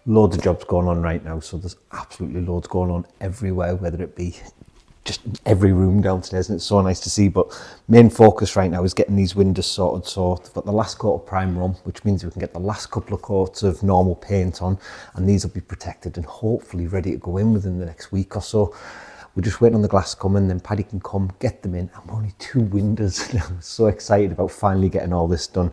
Loads of jobs going on right now, so there's absolutely loads going on everywhere, whether it be just in every room downstairs, and it's so nice to see. But main focus right now is getting these windows sorted. So they've got the last coat of primer on, which means we can get the last couple of coats of normal paint on, and these will be protected and hopefully ready to go in within the next week or so. We're just waiting on the glass coming, then Paddy can come get them in, and we're only 2 windows now. I'm so excited about finally getting all this done.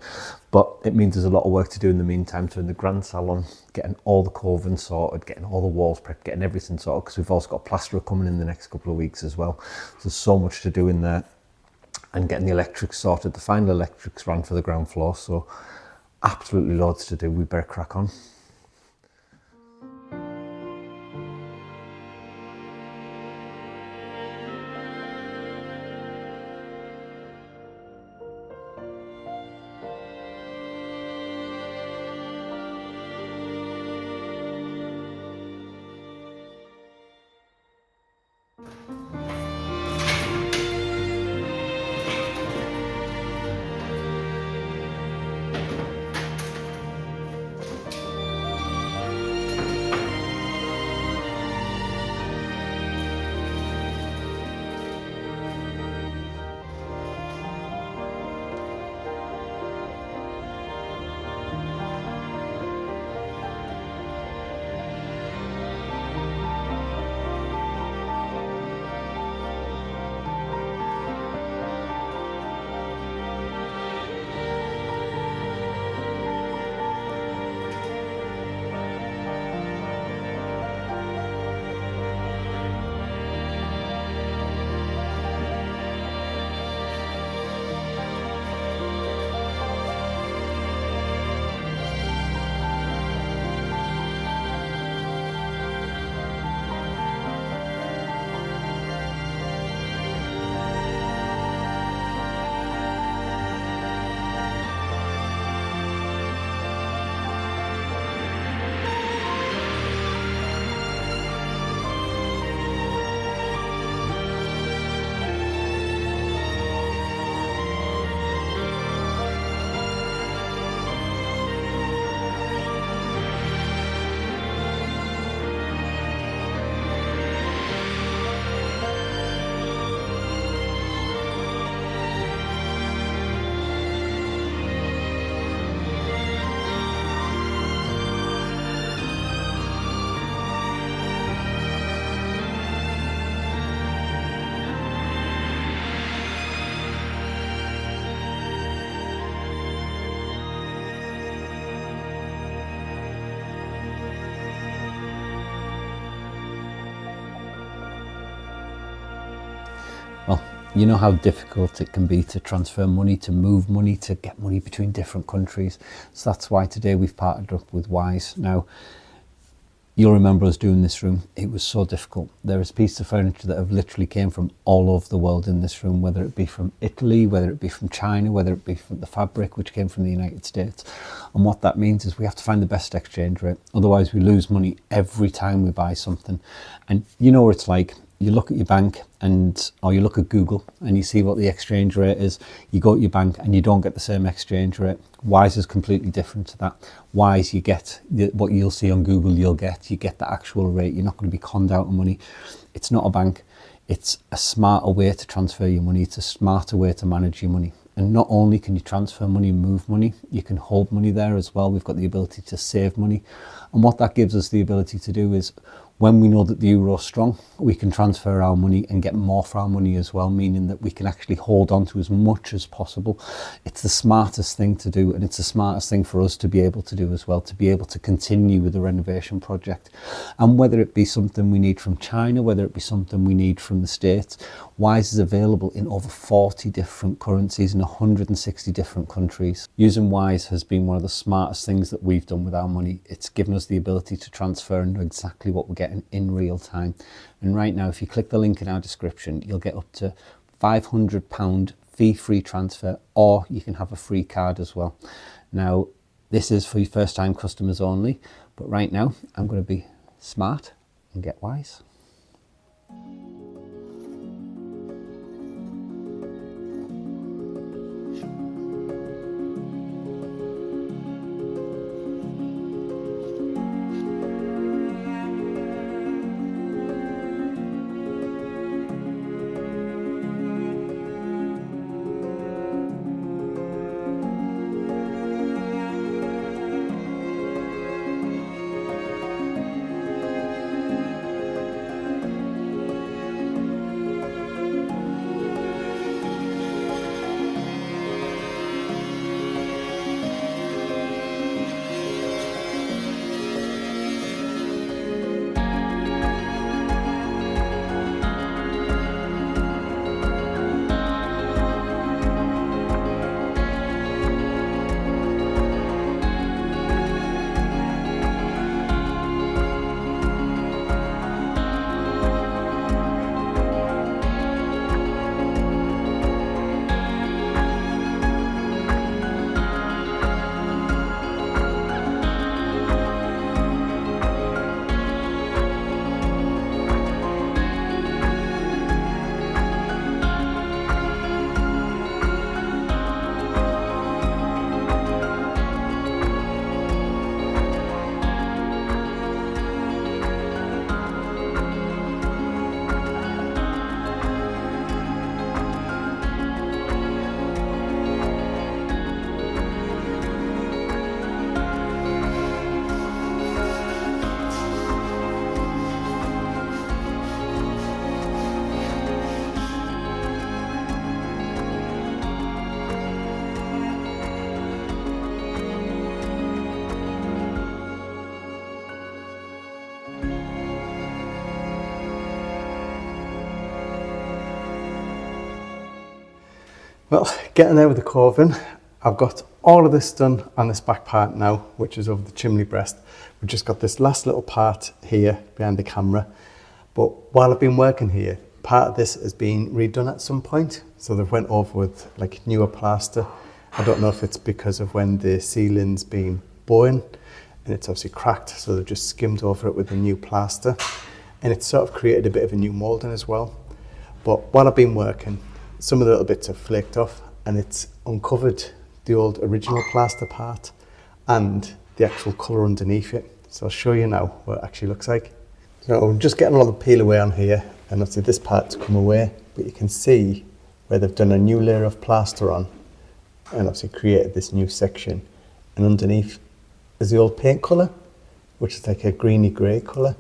But it means there's a lot of work to do in the meantime. So in the grand salon, getting all the coving sorted, getting all the walls prepped, getting everything sorted, because we've also got a plasterer coming in the next couple of weeks as well. So there's so much to do in there. And getting the electrics sorted. The final electrics ran for the ground floor, so absolutely loads to do. We better crack on. Well, you know how difficult it can be to transfer money, to move money, to get money between different countries. So that's why today we've partnered up with Wise. Now, you'll remember us doing this room. It was so difficult. There is pieces of furniture that have literally came from all over the world in this room, whether it be from Italy, whether it be from China, whether it be from the fabric, which came from the United States. And what that means is we have to find the best exchange rate. Otherwise, we lose money every time we buy something. And you know what it's like. You look at your bank or you look at Google and you see what the exchange rate is. You go to your bank and you don't get the same exchange rate. Wise is completely different to that. Wise, you get what you'll see on Google, you get the actual rate. You're not going to be conned out of money. It's not a bank. It's a smarter way to transfer your money. It's a smarter way to manage your money. And not only can you transfer money and move money, you can hold money there as well. We've got the ability to save money. And what that gives us the ability to do is When we know that the euro is strong, we can transfer our money and get more for our money as well, meaning that we can actually hold on to as much as possible. It's the smartest thing to do, and it's the smartest thing for us to be able to do as well, to be able to continue with the renovation project. And whether it be something we need from China, whether it be something we need from the States, Wise is available in over 40 different currencies in 160 different countries. Using Wise has been one of the smartest things that we've done with our money. It's given us the ability to transfer and know exactly what we're getting in real time. And right now, if you click the link in our description, you'll get up to £500 fee-free transfer, or you can have a free card as well. Now, this is for your first-time customers only, but right now I'm going to be smart and get Wise. Well, getting there with the carving, I've got all of this done on this back part now, which is over the chimney breast. We've just got this last little part here behind the camera. But while I've been working here, part of this has been redone at some point. So they've went over with like newer plaster. I don't know if it's because of when the ceiling's been bowing and it's obviously cracked. So they've just skimmed over it with the new plaster. And it's sort of created a bit of a new moulding as well. But while I've been working, some of the little bits have flaked off and it's uncovered the old original plaster part and the actual colour underneath it. So I'll show you now what it actually looks like. So I'm just getting a lot of peel away on here, and obviously this part's come away, but you can see where they've done a new layer of plaster on and obviously created this new section. And underneath is the old paint colour, which is like a greeny grey colour.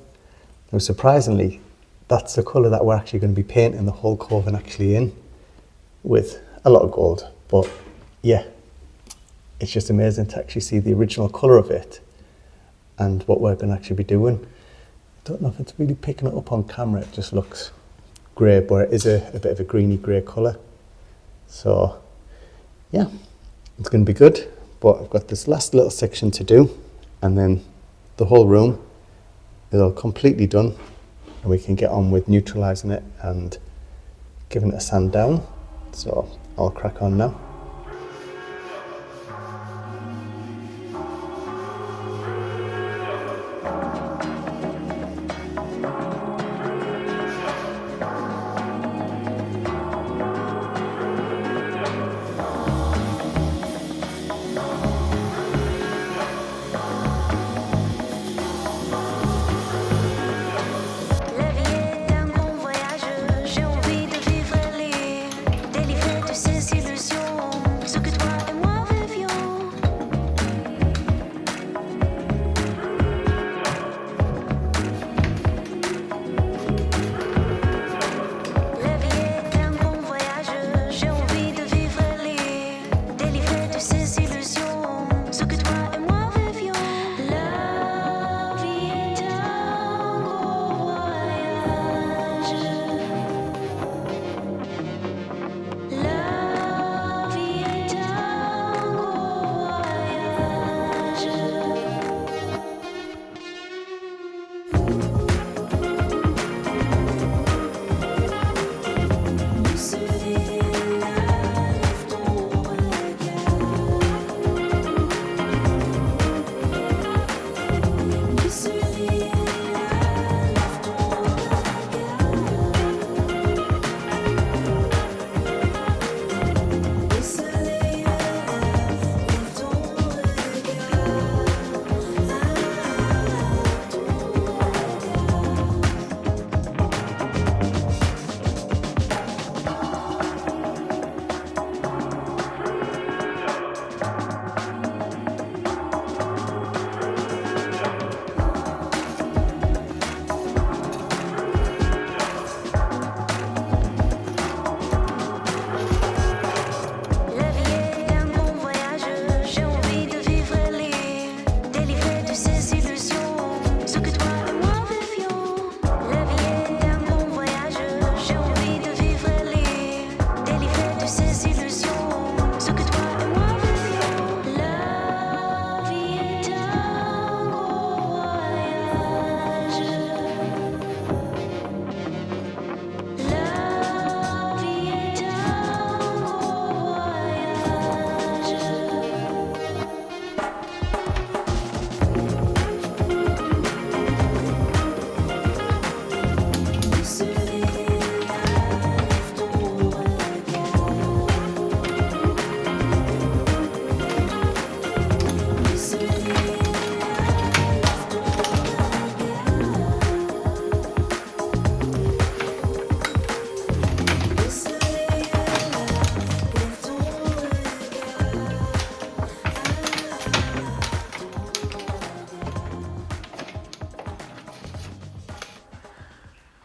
Now surprisingly, that's the colour that we're actually going to be painting the whole carving actually in, with a lot of gold. But yeah, it's just amazing to actually see the original colour of it and what we're going to actually be doing. I don't know if it's really picking it up on camera, it just looks grey, but it is a bit of a greeny grey colour. So yeah, it's going to be good, but I've got this last little section to do and then the whole room is all completely done and we can get on with neutralising it and giving it a sand down. So I'll crack on now. La vie est un grand voyage, j'ai envie de vivre libre, délivrer de ces illusions.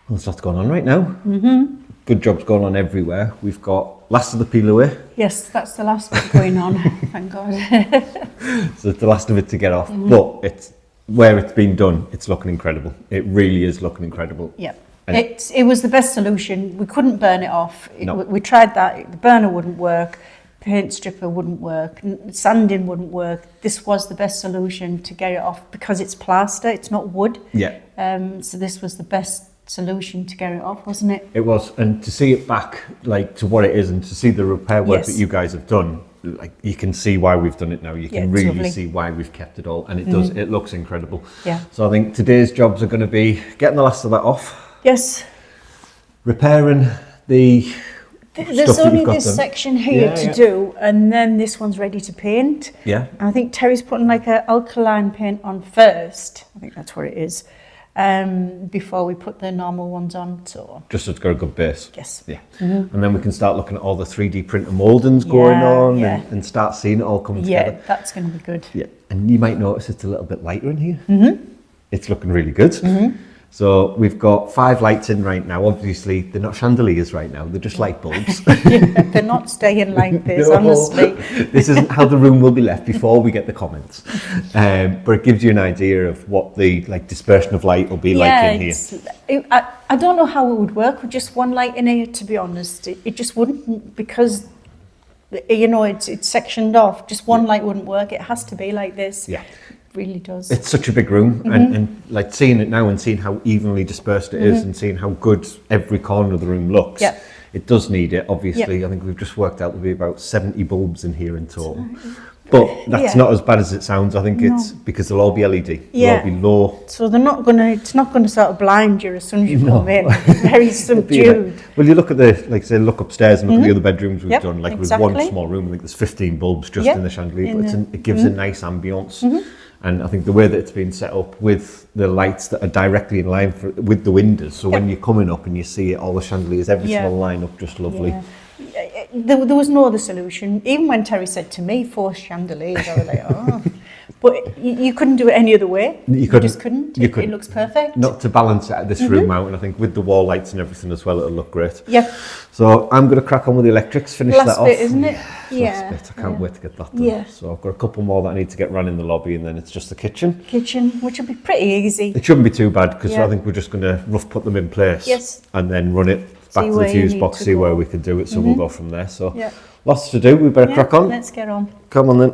Well, there's lots going on right now. Good jobs going on everywhere. We've got last of the peel away. Yes, that's the last bit going on. Thank God. So it's the last of it to get off. But it's where it's been done, it's looking incredible. It really is looking incredible. Yeah. And It was the best solution. We couldn't burn it off. No. We tried that. The burner wouldn't work. Paint stripper wouldn't work. Sanding wouldn't work. This was the best solution to get it off because it's plaster. It's not wood. Yeah. So this was the best solution to get it off, wasn't it? It was, and to see it back like to what it is, and to see the repair work Yes. that you guys have done, like you can see why we've done it now. You can it's really lovely. see why we've kept it all, and it does. It looks incredible. Yeah. So I think today's jobs are going to be getting the last of that off, Yes. repairing the There's stuff that only you've got this done. section here Yeah, to yeah. do, and then this one's ready to paint. Yeah. And I think Terry's putting like a alkaline paint on first. I think that's what it is. Before we put the normal ones on. So Just so it's got a good base. yes. Yeah. And then we can start looking at all the 3D printer mouldings going Yeah, on yeah. and start seeing it all coming Yeah, together. that's going to be good. Yeah. And you might notice it's a little bit lighter in here. It's looking really good. So we've got 5 lights in right now. Obviously, they're not chandeliers right now. They're just light bulbs. They're not staying like this, No. honestly. This isn't how the room will be left before we get the comments. But it gives you an idea of what the dispersion of light will be like in here. I don't know how it would work with just one light in here, to be honest. It just wouldn't, because, you know, it's sectioned off. Just one light wouldn't work. It has to be like this. Yeah. It really does. It's such a big room, and like seeing it now and seeing how evenly dispersed it is, and seeing how good every corner of the room looks. Yeah. It does need it, obviously. I think we've just worked out there'll be about 70 bulbs in here in total. But that's Yeah. not as bad as it sounds. I think it's because they'll all be LED. They'll Yeah. all be low. So it's not going to sort of blind you as soon as you No. come in. Very subdued. Well, you look at look upstairs and look at the other bedrooms we've Yep, done. Like with exactly. one small room, I think there's 15 bulbs just Yep, in the chandelier. But in it gives a nice ambience. And I think the way that it's been set up with the lights that are directly in line with the windows. So when you're coming up and you see it, all the chandeliers, everything Yeah. will line up just lovely. Yeah. There was no other solution. Even when Terry said to me, 4 chandeliers, I was like, oh. But you couldn't do it any other way. You couldn't. Just couldn't. You It couldn't. looks perfect. Not to balance out this room out, and I think with the wall lights and everything as well, it'll look great. Yep. So I'm going to crack on with the electrics, finish Last that off. bit, isn't it? Last bit. I can't wait to get that done. Yeah. So I've got a couple more that I need to get run in the lobby, and then it's just the kitchen. Kitchen, which would be pretty easy. It shouldn't be too bad because Yeah. I think we're just going to rough put them in place. Yes. And then run it back See to the where you fuse need box, to see where go. we can do it. So we'll go from there. So Yeah. lots to do. We better Yeah, crack on. Let's get on. Come on then.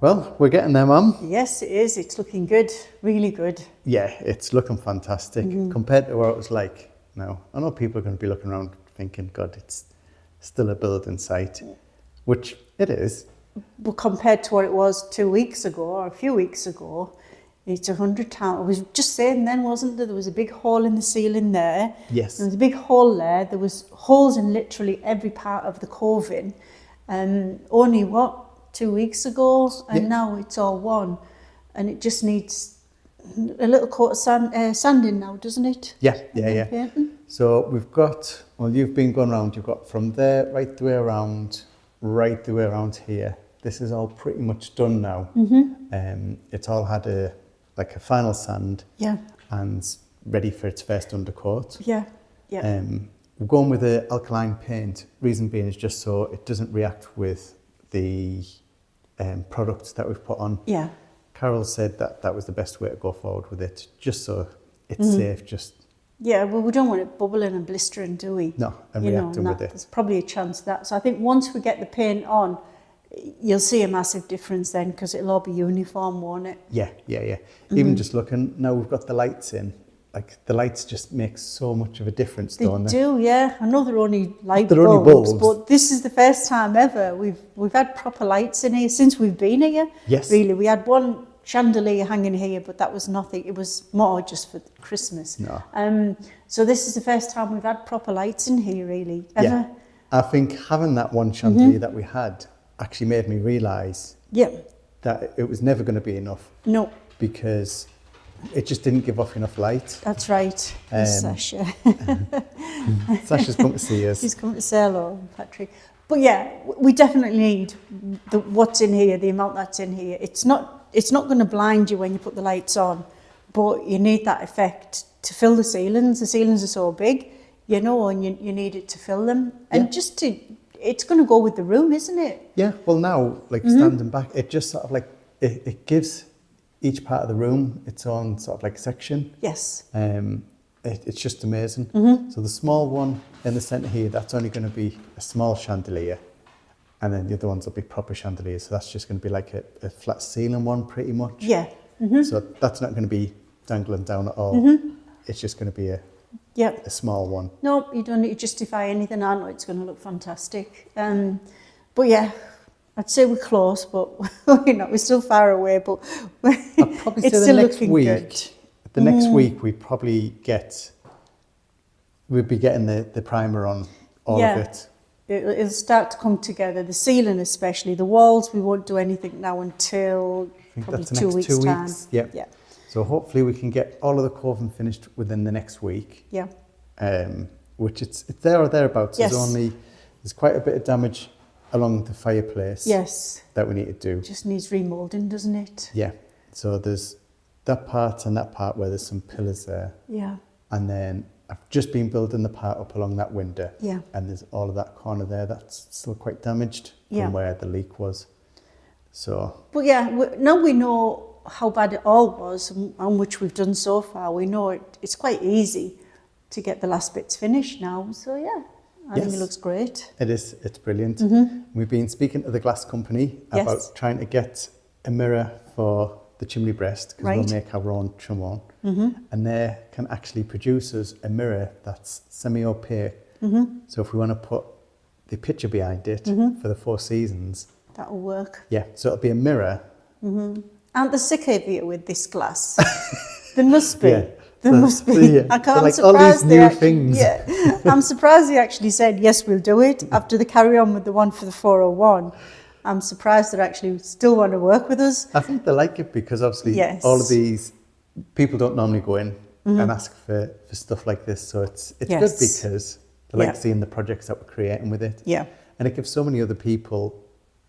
Well, we're getting there, Mum. Yes, it is. It's looking good, really good. Yeah, it's looking fantastic compared to what it was like now. I know people are going to be looking around thinking, God, it's still a building site, which it is. But compared to what it was 2 weeks ago or a few weeks ago, it's 100 times. I was just saying then, wasn't there? There was a big hole in the ceiling there. Yes. There was a big hole there. There was holes in literally every part of the coving. Only, 2 weeks ago? And now it's all one. And it just needs a little coat of sanding now, doesn't it? Yeah. Painting. So we've got, well, you've been going around, you've got from there right the way around here. This is all pretty much done now. It's all had a final sand. Yeah. And ready for its first undercoat. Yeah. We're going with the alkaline paint. Reason being is just so it doesn't react with the products that we've put on. Yeah. Carol said that was the best way to go forward with it, just so it's safe. Yeah, well, we don't want it bubbling and blistering, do we? No, and reacting with it. There's probably a chance of that. So I think once we get the paint on, you'll see a massive difference then, because it'll all be uniform, won't it? Yeah. Even just looking, now we've got the lights in. Like, the lights just make so much of a difference, don't they? They do, yeah. I know they're only bulbs, but this is the first time ever we've had proper lights in here since we've been here. Yes. Really, we had one chandelier hanging here, but that was nothing. It was more just for Christmas. No. So this is the first time we've had proper lights in here, really, ever. Yeah. I think having that one chandelier that we had actually made me realise that it was never going to be enough. No. Because it just didn't give off enough light. That's right. Sasha. Sasha's come to see us. He's come to say hello, Patrick. But yeah, we definitely need what's in here, the amount that's in here. It's not going to blind you when you put the lights on, but you need that effect to fill the ceilings. The ceilings are so big, and you need it to fill them. And it's going to go with the room, isn't it? Yeah, well now, standing back, it just sort of it gives each part of the room its own sort of section. Yes. It's just amazing. So the small one in the centre here, that's only going to be a small chandelier, and then the other ones will be proper chandeliers. So that's just going to be like a flat ceiling one, pretty much. Yeah. So that's not going to be dangling down at all. It's just going to be a small one. No, you don't need to justify anything. I know it's going to look fantastic. But yeah, I'd say we're close, but we're still far away. But I'd probably it's say still the next looking week. good. The next week we'd be getting the primer on all of it. It'll start to come together. The ceiling, especially the walls, we won't do anything now until probably that's the 2 next weeks 2 time. weeks. Yeah. So hopefully we can get all of the coving finished within the next week. Yeah. Which it's there or thereabouts. Yes. There's quite a bit of damage along the fireplace. Yes. That we need to do. It just needs remoulding, doesn't it? Yeah. So there's that part and that part where there's some pillars there. Yeah. And then I've just been building the part up along that window. Yeah. And there's all of that corner there that's still quite damaged from where the leak was. So. But yeah, now we know how bad it all was and which we've done so far. We know it's quite easy to get the last bits finished now. So yeah, I think it looks great. It is. It's brilliant. We've been speaking to the glass company about trying to get a mirror for the chimney breast, because we'll make our own chumon, and they can actually produce us a mirror that's semi-opaque. So if we want to put the picture behind it for the 4 seasons, that'll work. Yeah, so it'll be a mirror. Aren't they sick of you with this glass? There must be. Yeah. There must be. Yeah. I can't. Like I'm all these surprised new things. Yeah, I'm surprised they actually said yes, we'll do it after they carry on with the one for the 401. I'm surprised they actually still want to work with us. I think they like it because obviously all of these people don't normally go in and ask for stuff like this. So it's good because they like seeing the projects that we're creating with it. Yeah. And it gives so many other people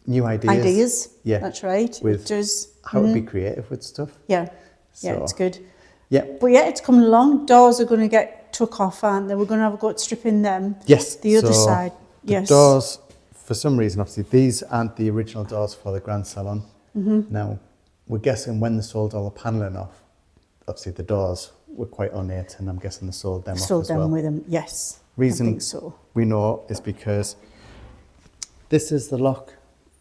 new ideas. Yeah, that's right. With it does. How to be creative with stuff. Yeah. So, yeah, it's good. Yeah. But yeah, it's coming along. Doors are going to get took off, aren't they? We're going to have a go at stripping them. Yes. The other side. The doors, for some reason, obviously, these aren't the original doors for the Grand Salon. Now, we're guessing when they sold all the panelling off, obviously the doors were quite ornate, and I'm guessing they sold them off as well. Sold them with them, yes. Reason I think so. We know is because this is the lock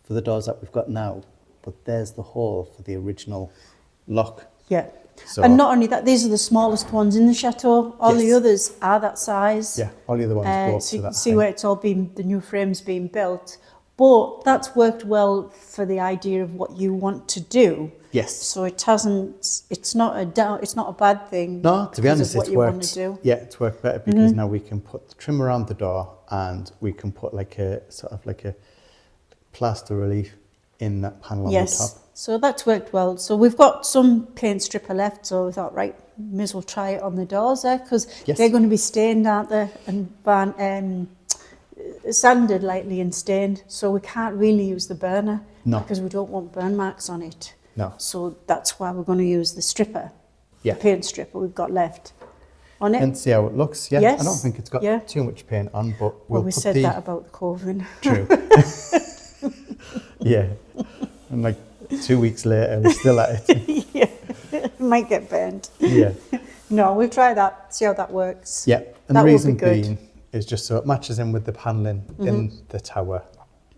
for the doors that we've got now, but there's the hole for the original lock. Yeah. So, And not only that, these are the smallest ones in the chateau. All the Yes. others are that size. yeah, all the other ones go up So to you that can see height. where it's all been, the new frame's being built. But that's worked well for the idea of what you want to do. Yes. So it hasn't, it's not a bad thing. No, to be because honest, of what it's you want worked. to do. Yeah, it's worked better because now we can put the trim around the door and we can put like a sort of like a plaster relief in that panel on the top. Yes, so that's worked well. So we've got some paint stripper left, so we thought, right, may as well try it on the doors there, because Yes. they're going to be stained, aren't they, and sanded lightly and stained, so we can't really use the burner No. because we don't want burn marks on it. No. So that's why we're going to use the stripper, Yeah. the paint stripper we've got left on it. And see how it looks. Yeah, Yes. I don't think it's got Yeah. too much paint on, but well, we'll we put said the that about the coven. true. Yeah, and like 2 weeks later, we're still at it. Yeah, might get burnt. Yeah, No, we'll try that, see how that works. yeah. And That the would reason be good. being is just so it matches in with the panelling in the tower,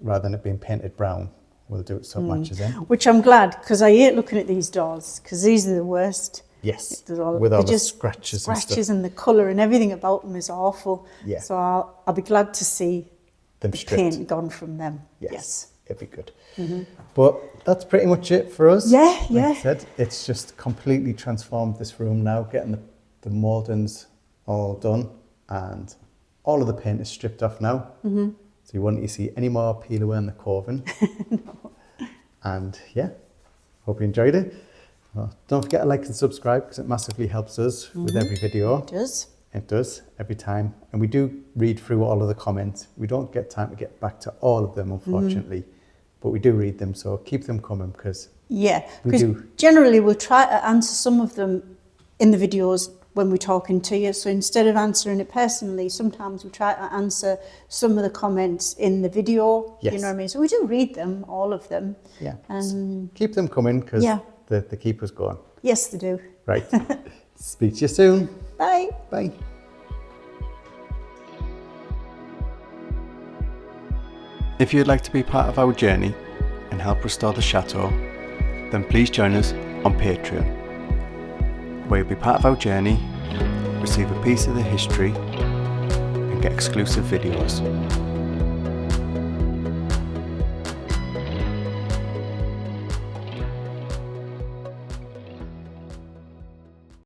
rather than it being painted brown. We'll do it so it matches in. Which I'm glad, because I hate looking at these doors, because these are the worst. Yes, With with all they're the just scratches and scratches stuff. and the colour and everything about them is awful. Yeah. So I'll be glad to see Them the stripped. paint gone from them. Yes, it'd be good. But that's pretty much it for us. Yeah, Like yeah. I said, it's just completely transformed this room now, getting the mouldings all done, and all of the paint is stripped off now. So you won't see any more peel away in the coven. And yeah, hope you enjoyed it. Well, don't forget to like and subscribe because it massively helps us with every video. It does. It does, every time. And we do read through all of the comments. We don't get time to get back to all of them, unfortunately. But we do read them, so keep them coming because Yeah, We because do. generally we'll try to answer some of them in the videos when we're talking to you. So instead of answering it personally, sometimes we try to answer some of the comments in the video. You Yes. know what I mean? So we do read them, all of them. yeah, And keep them coming because Yeah. they keep us going. yes, they do. Right. Speak to you soon. Bye. Bye. If you'd like to be part of our journey and help restore the chateau, then please join us on Patreon, where you'll be part of our journey, receive a piece of the history, and get exclusive videos.